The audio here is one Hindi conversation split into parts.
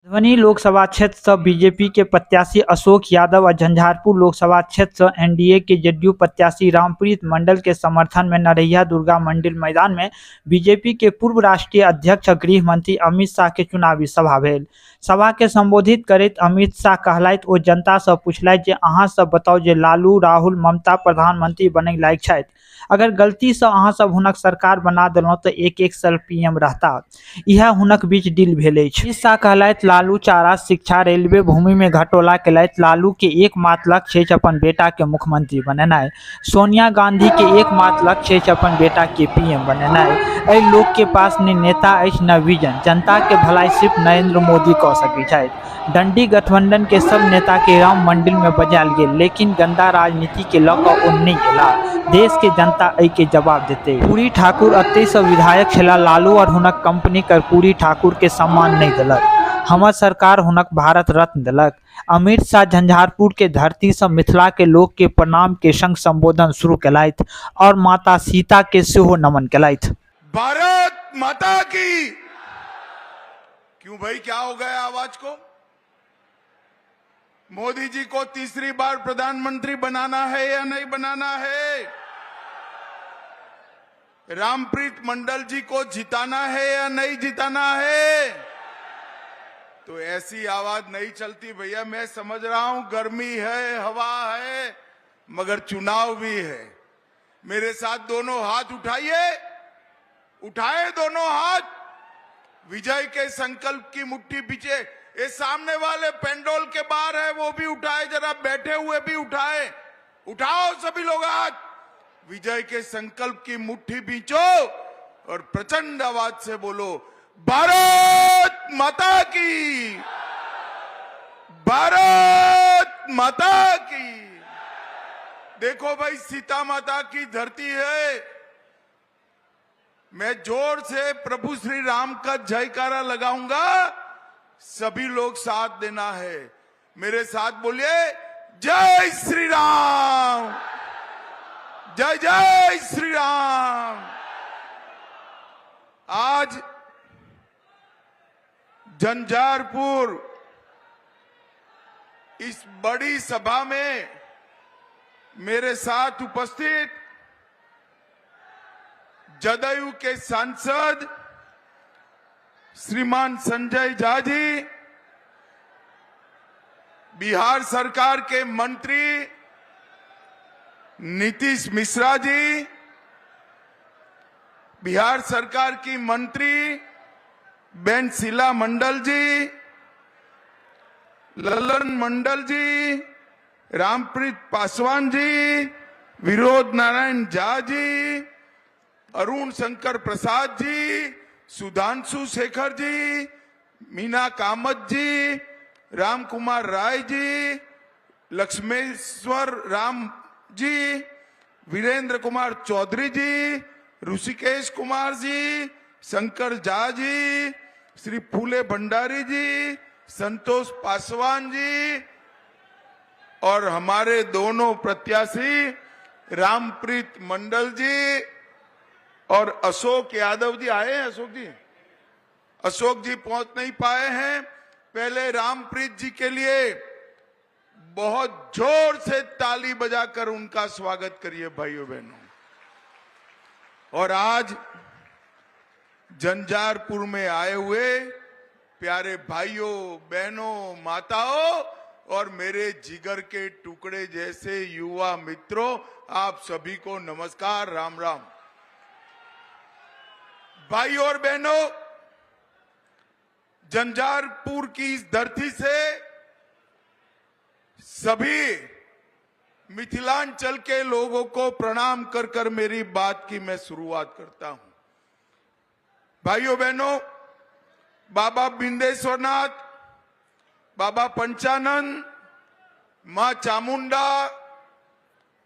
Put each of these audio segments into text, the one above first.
मधुबनी लोकसभा क्षेत्र से बीजेपी के प्रत्याशी अशोक यादव और झंझारपुर लोकसभा क्षेत्र से एनडीए के जेडीयू प्रत्याशी रामप्रीत मंडल के समर्थन में नरहिया दुर्गा मंदिर मैदान में बीजेपी के पूर्व राष्ट्रीय अध्यक्ष और गृह मंत्री अमित शाह के चुनावी सभा भेल। सभा के संबोधित करैत अमित शाह कहलथि ओ जनता से पूछलथि जे अहाँ सब बताउ जे लालू राहुल ममता प्रधानमंत्री बनय लायक छथि। अगर गलती से अहाँ सब हुनक सरकार बना देलहुँ तऽ एक साल पीएम रहता। यह हुनक बीच डील भेल अछि। अमित शाह कहलथि लालू चारा शिक्षा रेलवे भूमि में घटोला केलथि। लालू के एकमात्र लक्ष्य अछि अपन बेटा के मुख्यमंत्री बनेनाइ। सोनिया गांधी के एकमात्र लक्ष्य अछि अपन बेटा के पीएम बनेनाइ। एहि लोक के पास न नेता अछि न विजन। जनता के भलाई सिर्फ नरेंद्र मोदी कऽ सकैत छथि। डंडी गठबंधन के सब नेता के राम मंदिर में बजायल गेल, लेकिन गंदा राजनीति के लऽ कऽ ओ नहि एला। देश के जनता एहि के जवाब देते। कर्पूरी ठाकुर अतै से विधायक छला। लालू और हुनक कंपनी कर्पूरी ठाकुर के सम्मान नहीं देलक। हमर सरकार हुनक भारत रत्न देलक। अमित शाह झंझारपुर के धरती से मिथिला के लोक के प्रणाम के संग संबोधन शुरू केलथि और माता सीता के सेहो नमन केलथि। भारत माता की। क्यों भाई, क्या हो गया आवाज को? मोदी जी को तीसरी बार प्रधानमंत्री बनाना है या नहीं बनाना है? रामप्रीत मंडल जी को जिताना है या नहीं जिताना है? तो ऐसी आवाज नहीं चलती भैया। मैं समझ रहा हूं गर्मी है, हवा है, मगर चुनाव भी है। मेरे साथ दोनों हाथ उठाइए, उठाए दोनों हाथ। विजय के संकल्प की मुट्ठी पीछे। ये सामने वाले पेंडोल के बाहर है वो भी उठाए, जरा बैठे हुए भी उठाए। उठाओ सभी लोग हाथ। विजय के संकल्प की मुट्ठी बींचो और प्रचंड आवाज से बोलो, भारत माता की, भारत माता की। देखो भाई, सीता माता की धरती है। मैं जोर से प्रभु श्री राम का जयकारा लगाऊंगा, सभी लोग साथ देना है। मेरे साथ बोलिए, जय श्री राम, जय जय श्री राम। आज झंझारपुर इस बड़ी सभा में मेरे साथ उपस्थित जदयू के सांसद श्रीमान संजय झा जी, बिहार सरकार के मंत्री नीतीश मिश्रा जी, बिहार सरकार की मंत्री बेन शीला मंडल जी, ललन मंडल जी, रामप्रीत पासवान जी, विनोद नारायण झा जी, अरुण शंकर प्रसाद जी, सुधांशु शेखर जी, मीना कामत जी, राम कुमार राय जी, लक्ष्मेश्वर राम जी, वीरेंद्र कुमार चौधरी जी, ऋषिकेश कुमार जी, शंकर झा जी, श्री फूले भंडारी जी, संतोष पासवान जी और हमारे दोनों प्रत्याशी रामप्रीत मंडल जी और अशोक यादव जी आए हैं। अशोक जी पहुंच नहीं पाए हैं। पहले रामप्रीत जी के लिए बहुत जोर से ताली बजाकर उनका स्वागत करिए भाइयों बहनों। और आज झंझारपुर में आए हुए प्यारे भाइयों बहनों, माताओं और मेरे जिगर के टुकड़े जैसे युवा मित्रों, आप सभी को नमस्कार, राम राम। भाई और बहनों, झंझारपुर की इस धरती से सभी मिथिलांचल के लोगों को प्रणाम कर कर मेरी बात की मैं शुरुआत करता हूं। भाइयों बहनों, बाबा बिंदेश्वरनाथ, बाबा पंचानन, मां चामुंडा,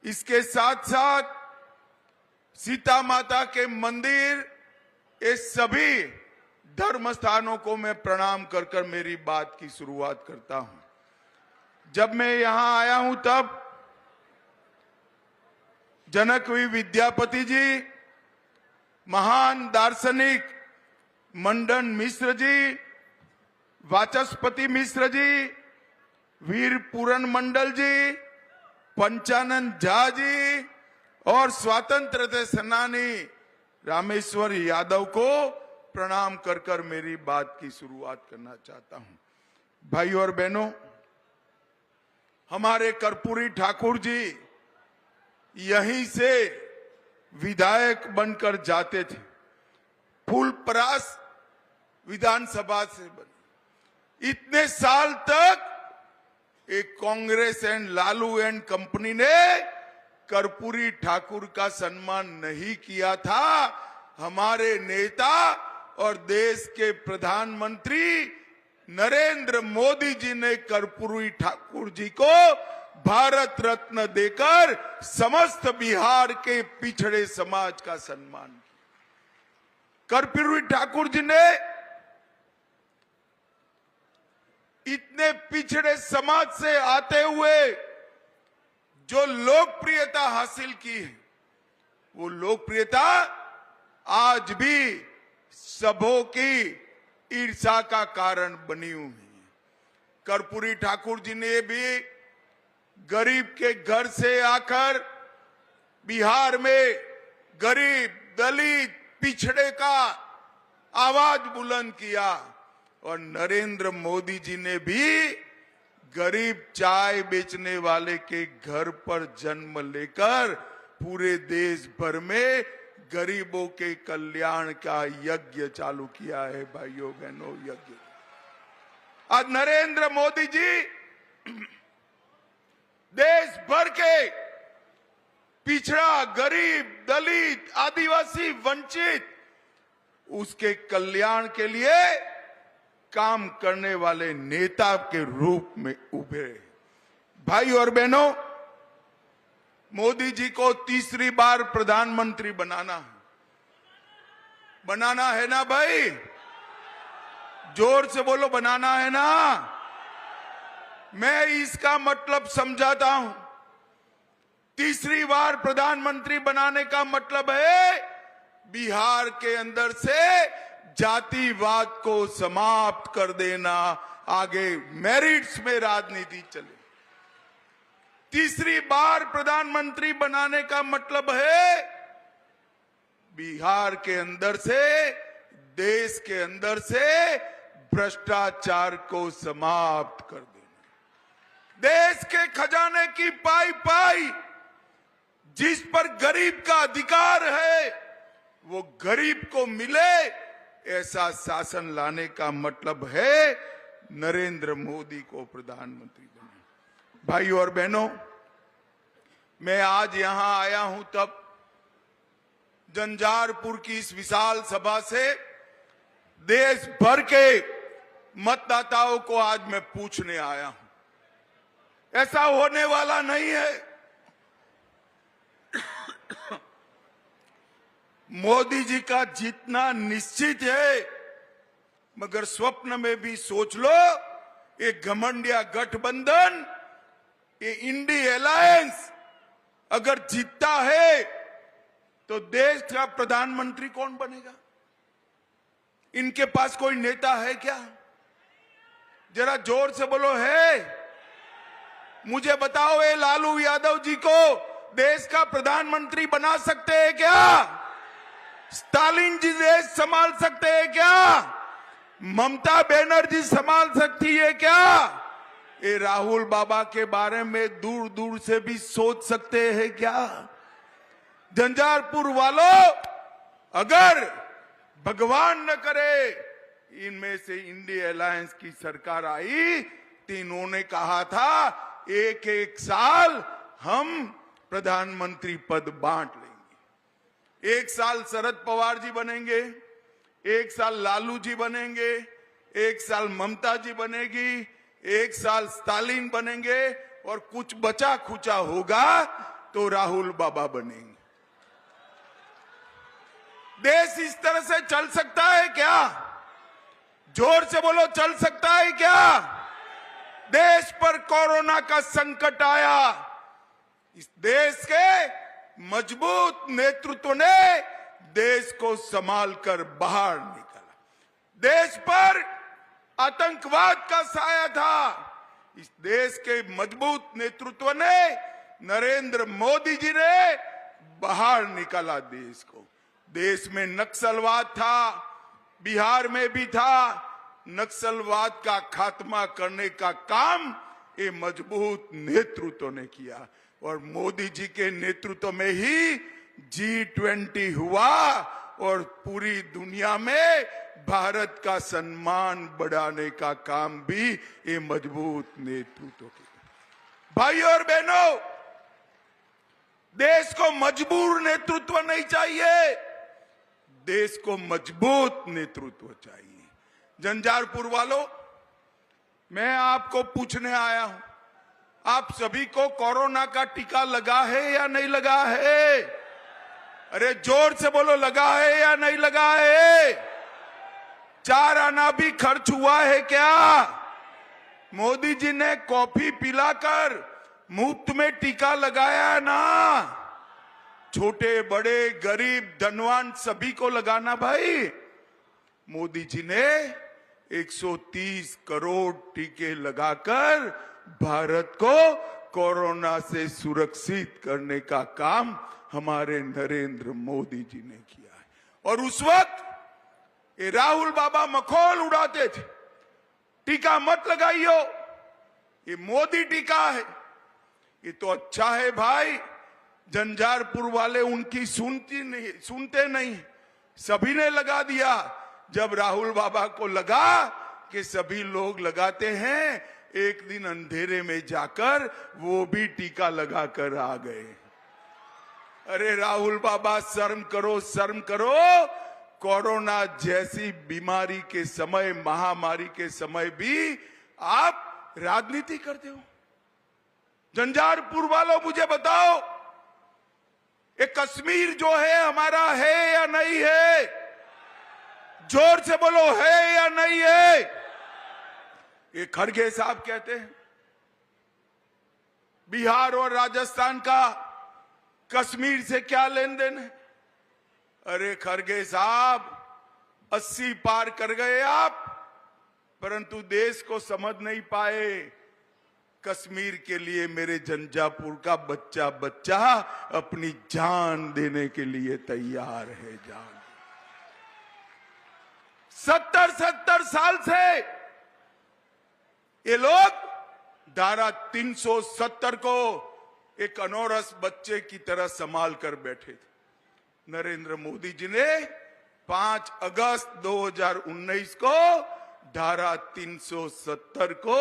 इसके साथ साथ सीता माता के मंदिर, ये सभी धर्म स्थानों को मैं प्रणाम कर कर मेरी बात की शुरुआत करता हूं। जब मैं यहां आया हूं तब जनकवी विद्यापति जी, महान दार्शनिक मंडन मिश्र जी, वाचस्पति मिश्र जी, वीर पूरन मंडल जी, पंचानंद झा जी और स्वतंत्रता सेनानी रामेश्वर यादव को प्रणाम कर कर मेरी बात की शुरुआत करना चाहता हूं। भाइयों और बहनों, हमारे कर्पूरी ठाकुर जी यहीं से विधायक बनकर जाते थे। फूलपरास विधानसभा से बने। इतने साल तक एक Congress and Lalu and company ने कर्पूरी ठाकुर का सम्मान नहीं किया था। हमारे नेता और देश के प्रधानमंत्री नरेंद्र मोदी जी ने कर्पूरी ठाकुर जी को भारत रत्न देकर समस्त बिहार के पिछड़े समाज का सम्मान किया। कर्पूरी ठाकुर जी ने इतने पिछड़े समाज से आते हुए जो लोकप्रियता हासिल की है, वो लोकप्रियता आज भी सबों की ईर्ष्या का कारण बनी हुई है। कर्पूरी ठाकुर जी ने भी गरीब के घर से आकर बिहार में गरीब, दलित, पिछड़े का आवाज बुलंद किया और नरेंद्र मोदी जी ने भी गरीब चाय बेचने वाले के घर पर जन्म लेकर पूरे देश भर में गरीबों के कल्याण का यज्ञ चालू किया है। भाइयों बहनों, यज्ञ आज नरेंद्र मोदी जी देश भर के पिछड़ा, गरीब, दलित, आदिवासी, वंचित उसके कल्याण के लिए काम करने वाले नेता के रूप में उभरे। भाई और बहनों, मोदी जी को तीसरी बार प्रधानमंत्री बनाना है ना भाई? जोर से बोलो, बनाना है ना? मैं इसका मतलब समझाता हूं। तीसरी बार प्रधानमंत्री बनाने का मतलब है बिहार के अंदर से जातिवाद को समाप्त कर देना, आगे मेरिट्स में राजनीति चले। तीसरी बार प्रधानमंत्री बनाने का मतलब है बिहार के अंदर से, देश के अंदर से भ्रष्टाचार को समाप्त कर देना। देश के खजाने की पाई पाई जिस पर गरीब का अधिकार है वो गरीब को मिले, ऐसा शासन लाने का मतलब है नरेंद्र मोदी को प्रधानमंत्री बनाना। भाइयों और बहनों, मैं आज यहां आया हूं तब झंझारपुर की इस विशाल सभा से देश भर के मतदाताओं को आज मैं पूछने आया हूं। ऐसा होने वाला नहीं है। मोदी जी का जीतना निश्चित है, मगर स्वप्न में भी सोच लो, ये घमंडिया गठबंधन, ये इंडी अलायंस अगर जीतता है तो देश का प्रधानमंत्री कौन बनेगा? इनके पास कोई नेता है क्या? जरा जोर से बोलो, है? मुझे बताओ, ये लालू यादव जी को देश का प्रधानमंत्री बना सकते हैं क्या? स्टालिन जी देश संभाल सकते हैं क्या? ममता बनर्जी संभाल सकती है क्या? ये राहुल बाबा के बारे में दूर दूर से भी सोच सकते हैं क्या? झंझारपुर वालों, अगर भगवान न करे इनमें से इंडिया अलायंस की सरकार आई तो इन्होंने कहा था एक एक साल हम प्रधानमंत्री पद बांट लेंगे। एक साल शरद पवार जी बनेंगे, एक साल लालू जी बनेंगे, एक साल ममता जी बनेगी, एक साल स्टालिन बनेंगे और कुछ बचा खुचा होगा तो राहुल बाबा बनेंगे। देश इस तरह से चल सकता है क्या? जोर से बोलो, चल सकता है क्या? देश पर कोरोना का संकट आया, इस देश के मजबूत नेतृत्व ने देश को संभाल कर बाहर निकाला। देश पर आतंकवाद का साया था। इस देश के मजबूत नेतृत्व ने, नरेंद्र मोदी जी ने बाहर निकाला देश को। देश में नक्सलवाद था, बिहार में भी था। नक्सलवाद का खात्मा करने का काम ये मजबूत नेतृत्व ने किया और मोदी जी के नेतृत्व में ही G20 हुआ और पूरी दुनिया में भारत का सम्मान बढ़ाने का काम भी ये मजबूत नेतृत्व किया। भाई और बहनों, देश को मजबूर नेतृत्व नहीं चाहिए, देश को मजबूत नेतृत्व चाहिए। झंझारपुर वालों, मैं आपको पूछने आया हूं, आप सभी को कोरोना का टीका लगा है या नहीं लगा है? अरे जोर से बोलो, लगा है या नहीं लगा है? 4 आना भी खर्च हुआ है क्या? मोदी जी ने कॉफी पिलाकर मुफ्त में टीका लगाया ना। छोटे बड़े गरीब धनवान सभी को लगाना भाई। मोदी जी ने 130 करोड़ टीके लगाकर भारत को कोरोना से सुरक्षित करने का काम हमारे नरेंद्र मोदी जी ने किया है। और उस वक्त ये राहुल बाबा मखौल उड़ाते थे, टीका मत लगाइयो, ये मोदी टीका है। ये तो अच्छा है भाई, झंझारपुर वाले उनकी सुनते नहीं, सभी ने लगा दिया। जब राहुल बाबा को लगा कि सभी लोग लगाते हैं, एक दिन अंधेरे में जाकर वो भी टीका लगाकर आ गए। अरे राहुल बाबा, शर्म करो, शर्म करो। कोरोना जैसी बीमारी के समय, महामारी के समय भी आप राजनीति करते हो। झंझारपुर वालों, मुझे बताओ, ये कश्मीर जो है हमारा है या नहीं है? जोर से बोलो, है या नहीं है? ये खड़गे साहब कहते हैं बिहार और राजस्थान का कश्मीर से क्या लेन देन है? अरे खड़गे साहब, 80 पार कर गए आप, परंतु देश को समझ नहीं पाए। कश्मीर के लिए मेरे झंझारपुर का बच्चा बच्चा अपनी जान देने के लिए तैयार है। जान 70 साल से ये लोग धारा 370 को एक अनौरस बच्चे की तरह संभाल कर बैठे थे। नरेंद्र मोदी जी ने 5 अगस्त 2019 को धारा 370 को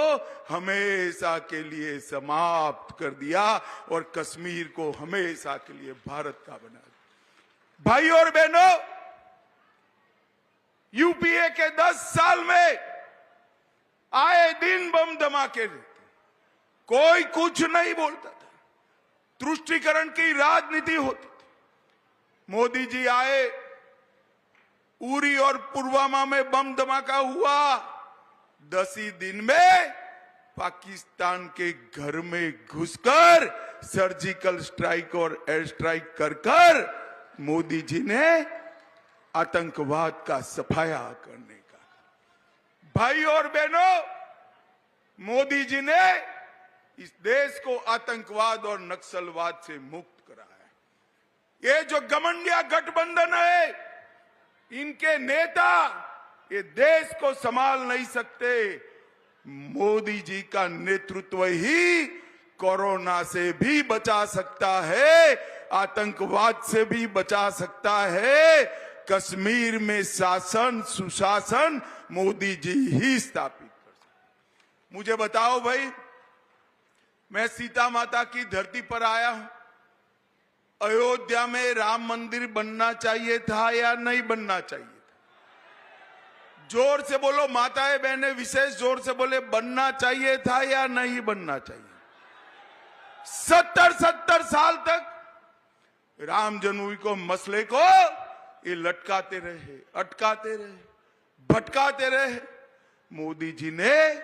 हमेशा के लिए समाप्त कर दिया और कश्मीर को हमेशा के लिए भारत का बना दिया। भाई और बहनों, यूपीए के 10 साल में आए दिन बम धमाके रहते, कोई कुछ नहीं बोलता था, तुष्टीकरण की राजनीति होती थी। मोदी जी आए, उरी और पुलवामा में बम धमाका हुआ, 10 ही दिन में पाकिस्तान के घर में घुसकर सर्जिकल स्ट्राइक और एयर स्ट्राइक कर मोदी जी ने आतंकवाद का सफाया करने का। भाई और बहनों, मोदी जी ने इस देश को आतंकवाद और नक्सलवाद से मुक्त कराया। ये जो घमंडिया गठबंधन है, इनके नेता ये देश को संभाल नहीं सकते। मोदी जी का नेतृत्व ही कोरोना से भी बचा सकता है, आतंकवाद से भी बचा सकता है। कश्मीर में शासन सुशासन मोदी जी ही स्थापित कर सकते। मुझे बताओ भाई, मैं सीता माता की धरती पर आया हूं, अयोध्या में राम मंदिर बनना चाहिए था या नहीं बनना चाहिए था? जोर से बोलो माताएं बहनें, विशेष जोर से बोले, बनना चाहिए था या नहीं बनना चाहिए? 70 साल तक राम जन्मभूमि को मसले को ये लटकाते रहे, अटकाते रहे, भटकाते रहे। मोदी जी ने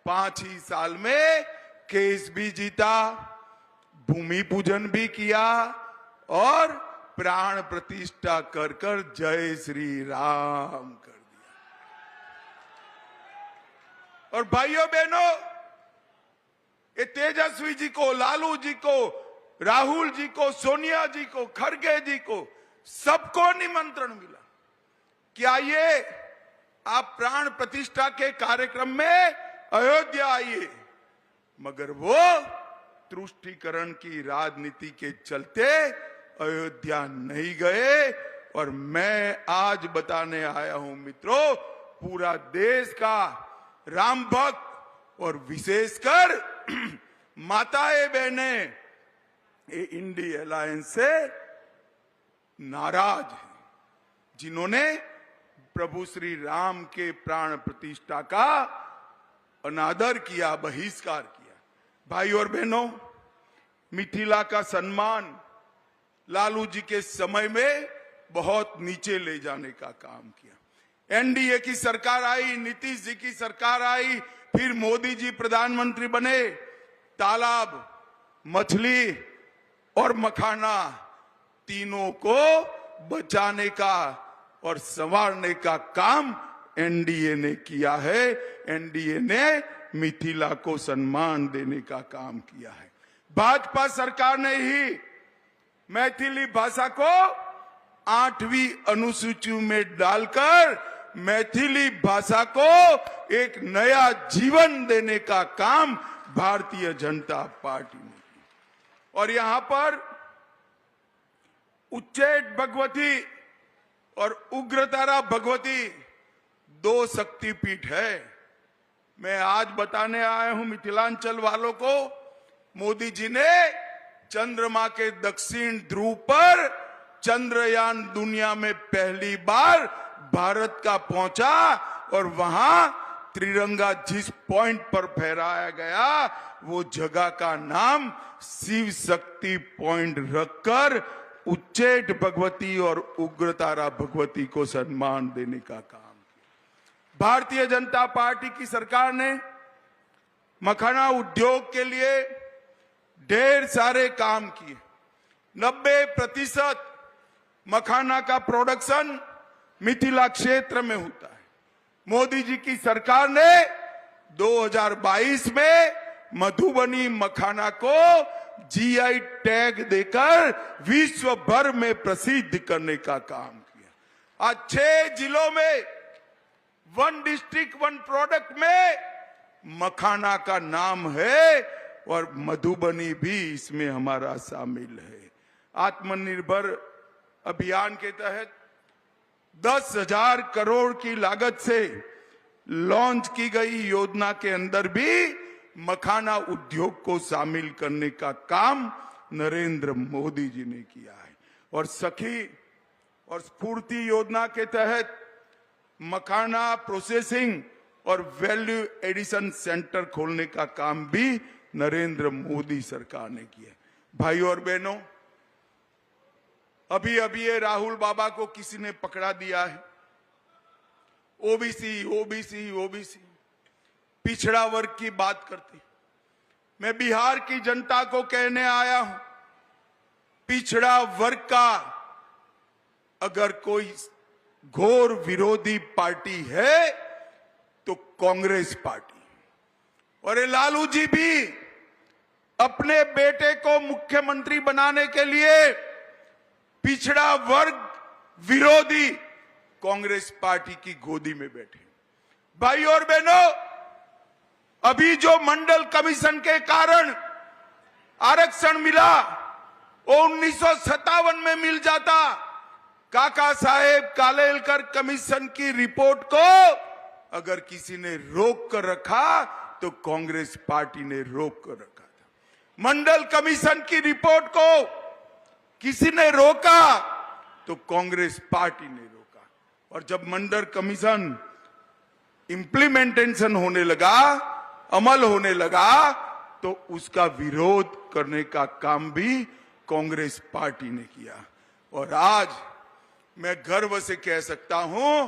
5 ही साल में केस भी जीता, भूमि पूजन भी किया और प्राण प्रतिष्ठा कर जय श्री राम कर दिया। और भाइयों बहनों, ये तेजस्वी जी को, लालू जी को, राहुल जी को, सोनिया जी को, खड़गे जी को, सबको निमंत्रण मिला कि आइए आप प्राण प्रतिष्ठा के कार्यक्रम में अयोध्या आइए, मगर वो तुष्टीकरण की राजनीति के चलते अयोध्या नहीं गए। और मैं आज बताने आया हूं मित्रों, पूरा देश का राम भक्त और विशेषकर माताएं बहनें ये इंडी अलायंस से नाराज हैं, जिन्होंने प्रभु श्री राम के प्राण प्रतिष्ठा का अनादर किया, बहिष्कार किया। भाई और बहनों, मिथिला का सम्मान लालू जी के समय में बहुत नीचे ले जाने का काम किया। एनडीए की सरकार आई, नीतीश जी की सरकार आई, फिर मोदी जी प्रधानमंत्री बने। तालाब, मछली और मखाना तीनों को बचाने का और संवारने का काम एनडीए ने किया है। एनडीए ने मिथिला को सम्मान देने का काम किया है। भाजपा सरकार ने ही मैथिली भाषा को 8वीं अनुसूची में डालकर मैथिली भाषा को एक नया जीवन देने का काम भारतीय जनता पार्टी ने किया। और यहां पर उच्चैठ भगवती और उग्रतारा भगवती 2 शक्तिपीठ है। मैं आज बताने आया हूं मिथिलांचल वालों को, मोदी जी ने चंद्रमा के दक्षिण ध्रुव पर चंद्रयान दुनिया में पहली बार भारत का पहुंचा और वहां त्रिरंगा जिस पॉइंट पर फहराया गया वो जगह का नाम शिव शक्ति पॉइंट रखकर उच्चैठ भगवती और उग्रतारा भगवती को सम्मान देने का काम किया। भारतीय जनता पार्टी की सरकार ने मखाना उद्योग के लिए ढेर सारे काम किए। 90% मखाना का प्रोडक्शन मिथिला क्षेत्र में होता है। मोदी जी की सरकार ने 2022 में मधुबनी मखाना को जीआई टैग देकर विश्व भर में प्रसिद्ध करने का काम किया। आज 6 जिलों में 1 डिस्ट्रिक्ट 1 प्रोडक्ट में मखाना का नाम है और मधुबनी भी इसमें हमारा शामिल है। आत्मनिर्भर अभियान के तहत 10,000 करोड़ की लागत से लॉन्च की गई योजना के अंदर भी मखाना उद्योग को शामिल करने का काम नरेंद्र मोदी जी ने किया है। और सखी और स्फूर्ति योजना के तहत मखाना प्रोसेसिंग और वैल्यू एडिशन सेंटर खोलने का काम भी नरेंद्र मोदी सरकार ने किया। भाइयों और बहनों, अभी अभी ये राहुल बाबा को किसी ने पकड़ा दिया है। ओबीसी ओबीसी ओबीसी पिछड़ा वर्ग की बात करते। मैं बिहार की जनता को कहने आया हूं, पिछड़ा वर्ग का अगर कोई घोर विरोधी पार्टी है तो कांग्रेस पार्टी। और ये लालू जी भी अपने बेटे को मुख्यमंत्री बनाने के लिए पिछड़ा वर्ग विरोधी कांग्रेस पार्टी की गोदी में बैठे। भाई और बहनों, अभी जो मंडल कमीशन के कारण आरक्षण मिला वो 1957 में मिल जाता। काका साहेब कालेलकर कमीशन की रिपोर्ट को अगर किसी ने रोक कर रखा तो कांग्रेस पार्टी ने रोक कर रखा था। मंडल कमीशन की रिपोर्ट को किसी ने रोका तो कांग्रेस पार्टी ने रोका। और जब मंडल कमीशन इंप्लीमेंटेशन होने लगा, अमल होने लगा, तो उसका विरोध करने का काम भी कांग्रेस पार्टी ने किया। और आज मैं गर्व से कह सकता हूं,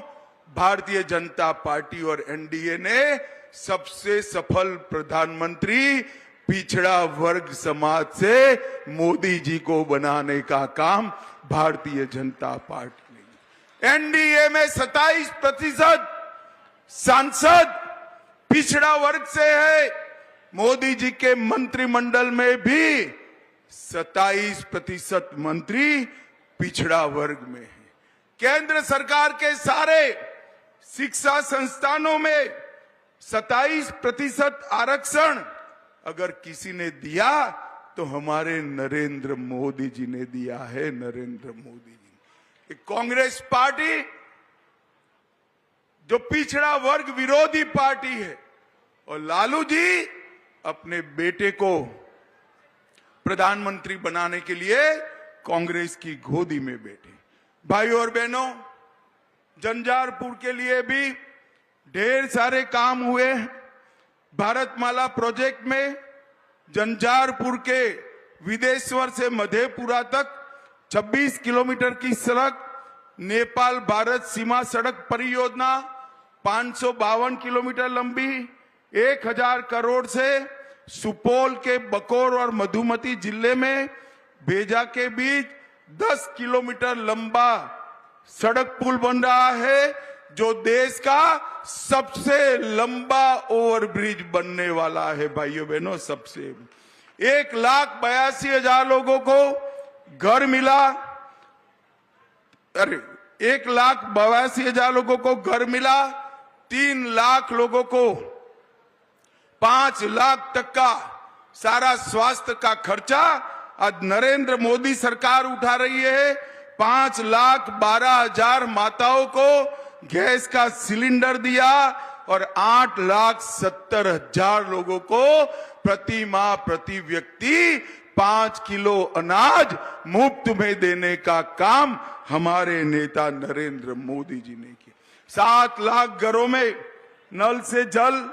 भारतीय जनता पार्टी और एनडीए ने सबसे सफल प्रधानमंत्री पिछड़ा वर्ग समाज से मोदी जी को बनाने का काम भारतीय जनता पार्टी ने। एनडीए में 27% सांसद पिछड़ा वर्ग से है। मोदी जी के मंत्रिमंडल में भी 27% मंत्री पिछड़ा वर्ग में है। केंद्र सरकार के सारे शिक्षा संस्थानों में 27% आरक्षण अगर किसी ने दिया तो हमारे नरेंद्र मोदी जी ने दिया है। नरेंद्र मोदी जी, कांग्रेस पार्टी जो पिछड़ा वर्ग विरोधी पार्टी है, और लालू जी अपने बेटे को प्रधानमंत्री बनाने के लिए कांग्रेस की गोदी में बैठे। भाइयों और बहनों, झंझारपुर के लिए भी ढेर सारे काम हुए। भारतमाला प्रोजेक्ट में झंझारपुर के विदेश्वर से मधेपुरा तक 26 किलोमीटर की सड़क, नेपाल भारत सीमा सड़क परियोजना 552 किलोमीटर लंबी, 1000 करोड़ से सुपौल के बकौर और मधुमती जिले में भेजा के बीच 10 किलोमीटर लंबा सड़क पुल बन रहा है, जो देश का सबसे लंबा ओवरब्रिज बनने वाला है। भाइयों बहनों, सबसे 1,82,000 लोगों को घर मिला। अरे 1,82,000 लोगों को घर मिला। 3 लाख लोगों को 5 लाख तक का सारा स्वास्थ्य का खर्चा आज नरेंद्र मोदी सरकार उठा रही है। 5,12,000 माताओं को गैस का सिलेंडर दिया और 8,70,000 लोगों को प्रति माह प्रति व्यक्ति 5 किलो अनाज मुफ्त में देने का काम हमारे नेता नरेंद्र मोदी जी ने किया। 7 लाख घरों में नल से जल,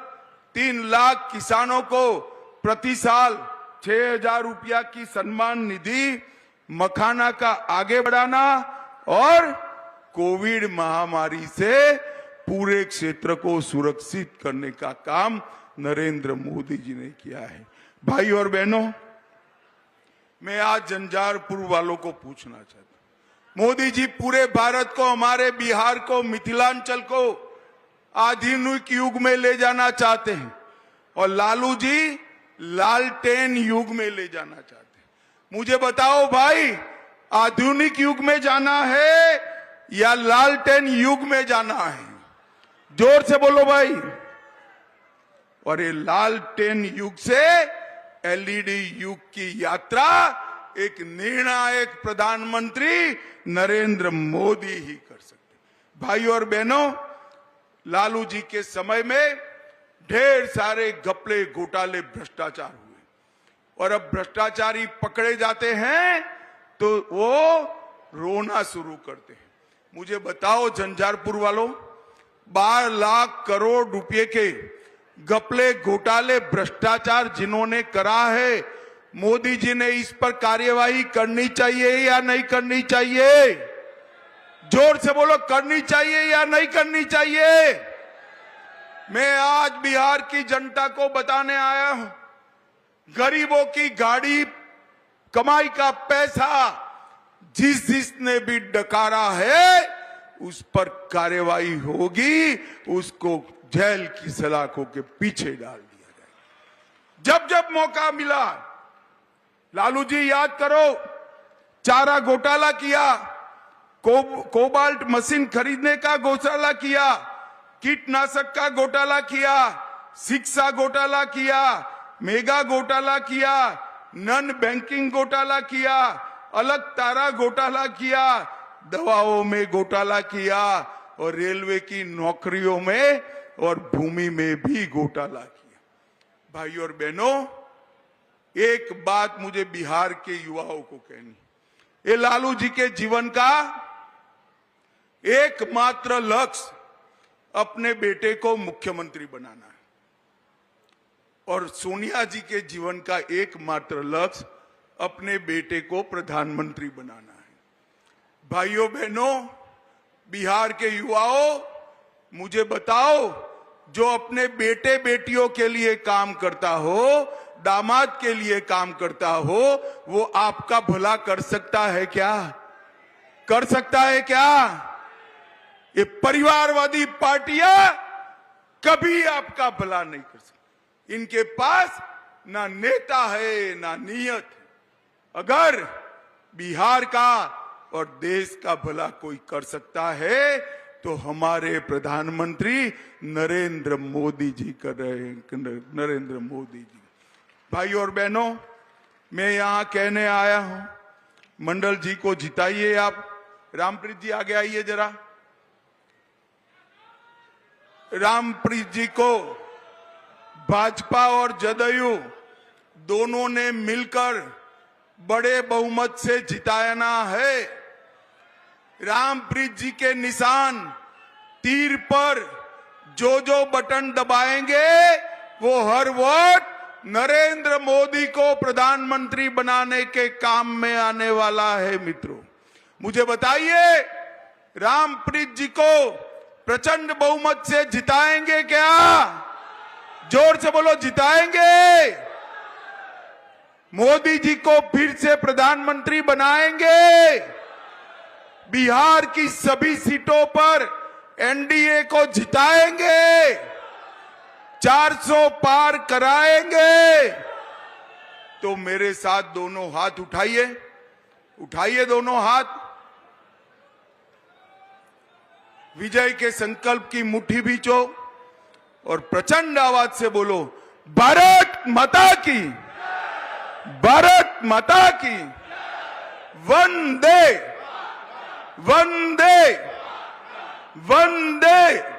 3 लाख किसानों को प्रति साल 6,000 रुपया की सम्मान निधि, मखाना का आगे बढ़ाना और कोविड महामारी से पूरे क्षेत्र को सुरक्षित करने का काम नरेंद्र मोदी जी ने किया है। भाइयों और बहनों, मैं आज झंझारपुर वालों को पूछना चाहता हूं, मोदी जी पूरे भारत को, हमारे बिहार को, मिथिलांचल को आधुनिक युग में ले जाना चाहते हैं और लालू जी लालटेन युग में ले जाना चाहते हैं। मुझे बताओ भाई, आधुनिक युग में जाना है या लालटेन युग में जाना है? जोर से बोलो भाई। और ये लालटेन युग से एलईडी युग की यात्रा एक निर्णायक प्रधानमंत्री नरेंद्र मोदी ही कर सकते। भाइयों और बहनों, लालू जी के समय में ढेर सारे घपले, घोटाले, भ्रष्टाचार हुए और अब भ्रष्टाचारी पकड़े जाते हैं तो वो रोना शुरू करते हैं। मुझे बताओ झंझारपुर वालों, 12 लाख करोड़ रुपए के घपले, घोटाले, भ्रष्टाचार जिन्होंने करा है, मोदी जी ने इस पर कार्यवाही करनी चाहिए या नहीं करनी चाहिए? जोर से बोलो, करनी चाहिए या नहीं करनी चाहिए? मैं आज बिहार की जनता को बताने आया हूं, गरीबों की गाड़ी, कमाई का पैसा जिसने भी डकारा है उस पर कार्यवाही होगी, उसको जेल की सलाखों के पीछे डाल दिया जाएगा। जब जब मौका मिला, लालू जी याद करो, चारा घोटाला किया, कोबाल्ट मशीन खरीदने का घोटाला किया, कीटनाशक का घोटाला किया, शिक्षा घोटाला किया, मेगा घोटाला किया, नॉन बैंकिंग घोटाला किया, अलग तारा घोटाला किया, दवाओं में घोटाला किया और रेलवे की नौकरियों में और भूमि में भी घोटाला किया। भाइयों और बहनों, एक बात मुझे बिहार के युवाओं को कहनी, ये लालू जी के जीवन का एकमात्र लक्ष्य अपने बेटे को मुख्यमंत्री बनाना है और सोनिया जी के जीवन का एकमात्र लक्ष्य अपने बेटे को प्रधानमंत्री बनाना है। भाइयों बहनों, बिहार के युवाओं, मुझे बताओ, जो अपने बेटे बेटियों के लिए काम करता हो, दामाद के लिए काम करता हो, वो आपका भला कर सकता है क्या? कर सकता है क्या? ये परिवारवादी पार्टियां कभी आपका भला नहीं कर सकते। इनके पास ना नेता है ना नीयत है। अगर बिहार का और देश का भला कोई कर सकता है तो हमारे प्रधानमंत्री नरेंद्र मोदी जी कर रहे हैं। नरेंद्र मोदी जी। भाई और बहनों, मैं यहां कहने आया हूं, मंडल जी को जिताइए आप। रामप्रीत जी आगे आइए जरा। रामप्रीत जी को भाजपा और जदयू दोनों ने मिलकर बड़े बहुमत से जिताना है। रामप्रीत जी के निशान तीर पर जो बटन दबाएंगे वो हर वोट नरेंद्र मोदी को प्रधानमंत्री बनाने के काम में आने वाला है। मित्रों, मुझे बताइए, रामप्रीत जी को प्रचंड बहुमत से जिताएंगे क्या? जोर से बोलो, जिताएंगे? मोदी जी को फिर से प्रधानमंत्री बनाएंगे? बिहार की सभी सीटों पर एनडीए को जिताएंगे? 400 पार कराएंगे? तो मेरे साथ दोनों हाथ उठाइए, उठाइए दोनों हाथ। विजय के संकल्प की मुट्ठी बीचो और प्रचंड आवाज से बोलो, भारत माता की, भारत माता की, वंदे वंदे वंदे।